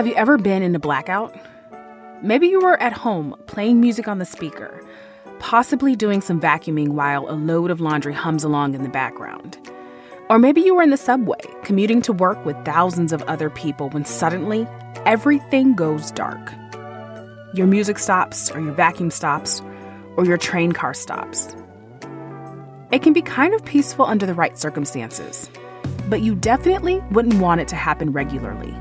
Have you ever been in a blackout? Maybe you were at home playing music on the speaker, possibly doing some vacuuming while a load of laundry hums along in the background. Or maybe you were in the subway, commuting to work with thousands of other people when suddenly everything goes dark. Your music stops, or your vacuum stops, or your train car stops. It can be kind of peaceful under the right circumstances, but you definitely wouldn't want it to happen regularly.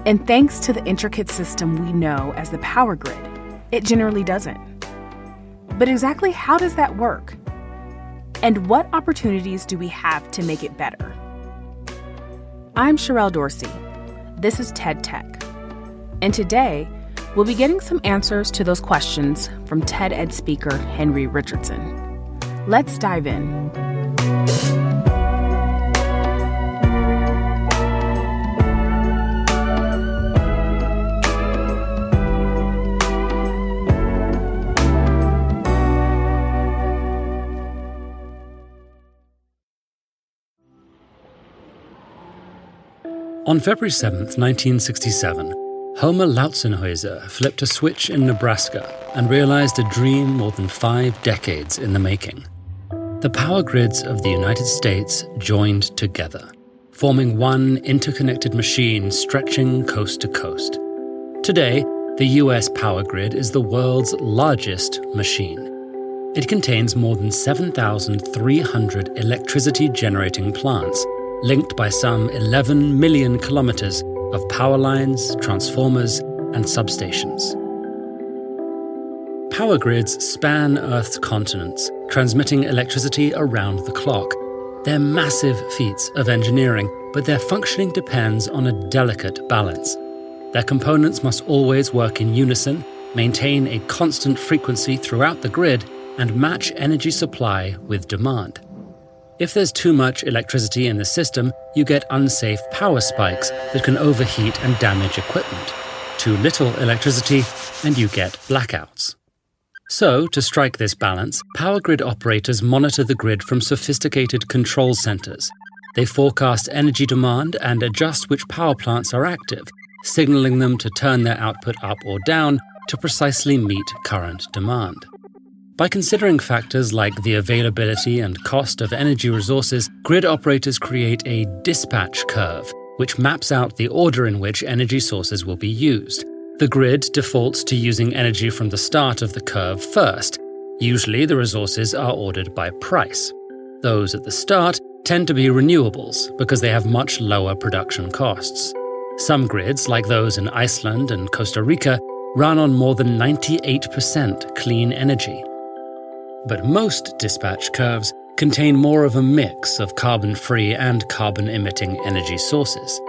And thanks to the intricate system we know as the power grid, it generally doesn't. But exactly how does that work? And what opportunities do we have to make it better? I'm Sherelle Dorsey. This is TED Tech. And today, we'll be getting some answers to those questions from TED Ed speaker Henry Richardson. Let's dive in. On February 7, 1967, Homer Lautzenhäuser flipped a switch in Nebraska and realized a dream more than 5 decades in the making. The power grids of the United States joined together, forming one interconnected machine stretching coast to coast. Today, the U.S. power grid is the world's largest machine. It contains more than 7,300 electricity-generating plants, linked by some 11 million kilometers of power lines, transformers, and substations. Power grids span Earth's continents, transmitting electricity around the clock. They're massive feats of engineering, but their functioning depends on a delicate balance. Their components must always work in unison, maintain a constant frequency throughout the grid, and match energy supply with demand. If there's too much electricity in the system, you get unsafe power spikes that can overheat and damage equipment. Too little electricity, and you get blackouts. So, to strike this balance, power grid operators monitor the grid from sophisticated control centers. They forecast energy demand and adjust which power plants are active, signaling them to turn their output up or down to precisely meet current demand. By considering factors like the availability and cost of energy resources, grid operators create a dispatch curve, which maps out the order in which energy sources will be used. The grid defaults to using energy from the start of the curve first. Usually, the resources are ordered by price. Those at the start tend to be renewables because they have much lower production costs. Some grids, like those in Iceland and Costa Rica, run on more than 98% clean energy. But most dispatch curves contain more of a mix of carbon-free and carbon-emitting energy sources.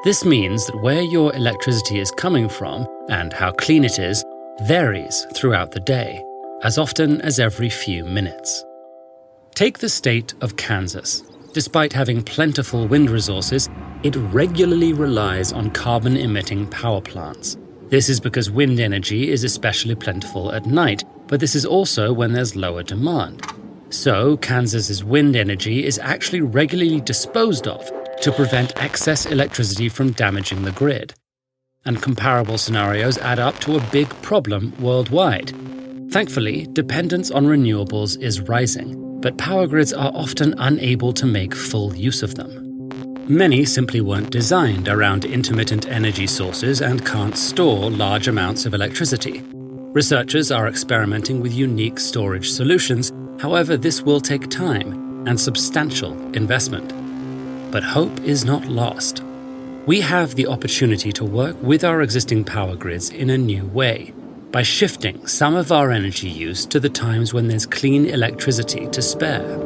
This means that where your electricity is coming from, and how clean it is, varies throughout the day, as often as every few minutes. Take the state of Kansas. Despite having plentiful wind resources, it regularly relies on carbon-emitting power plants. This is because wind energy is especially plentiful at night, but this is also when there's lower demand. So, Kansas's wind energy is actually regularly disposed of to prevent excess electricity from damaging the grid. And comparable scenarios add up to a big problem worldwide. Thankfully, dependence on renewables is rising, but power grids are often unable to make full use of them. Many simply weren't designed around intermittent energy sources and can't store large amounts of electricity. Researchers are experimenting with unique storage solutions. However, this will take time and substantial investment. But hope is not lost. We have the opportunity to work with our existing power grids in a new way, by shifting some of our energy use to the times when there's clean electricity to spare.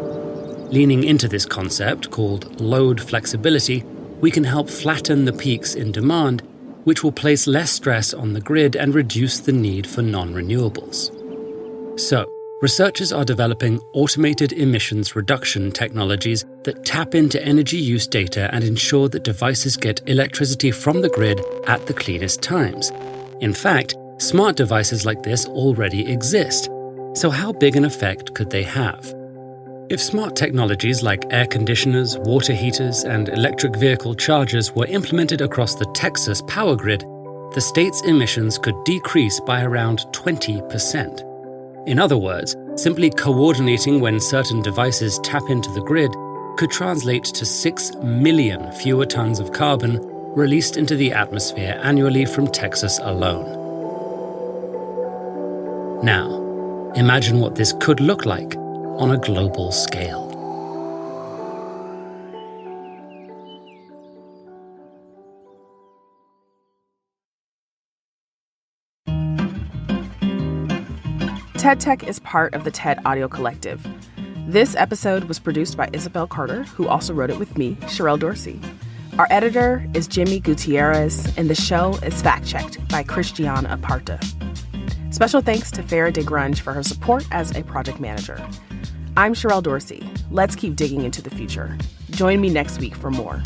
Leaning into this concept, called load flexibility, we can help flatten the peaks in demand, which will place less stress on the grid and reduce the need for non-renewables. So, researchers are developing automated emissions reduction technologies that tap into energy use data and ensure that devices get electricity from the grid at the cleanest times. In fact, smart devices like this already exist. So how big an effect could they have? If smart technologies like air conditioners, water heaters, and electric vehicle chargers were implemented across the Texas power grid, the state's emissions could decrease by around 20%. In other words, simply coordinating when certain devices tap into the grid could translate to 6 million fewer tons of carbon released into the atmosphere annually from Texas alone. Now, imagine what this could look like on a global scale. TED Tech is part of the TED Audio Collective. This episode was produced by Isabel Carter, who also wrote it with me, Sherelle Dorsey. Our editor is Jimmy Gutierrez, and the show is fact-checked by Christiana Aparta. Special thanks to Farah DeGrunge for her support as a project manager. I'm Sherelle Dorsey. Let's keep digging into the future. Join me next week for more.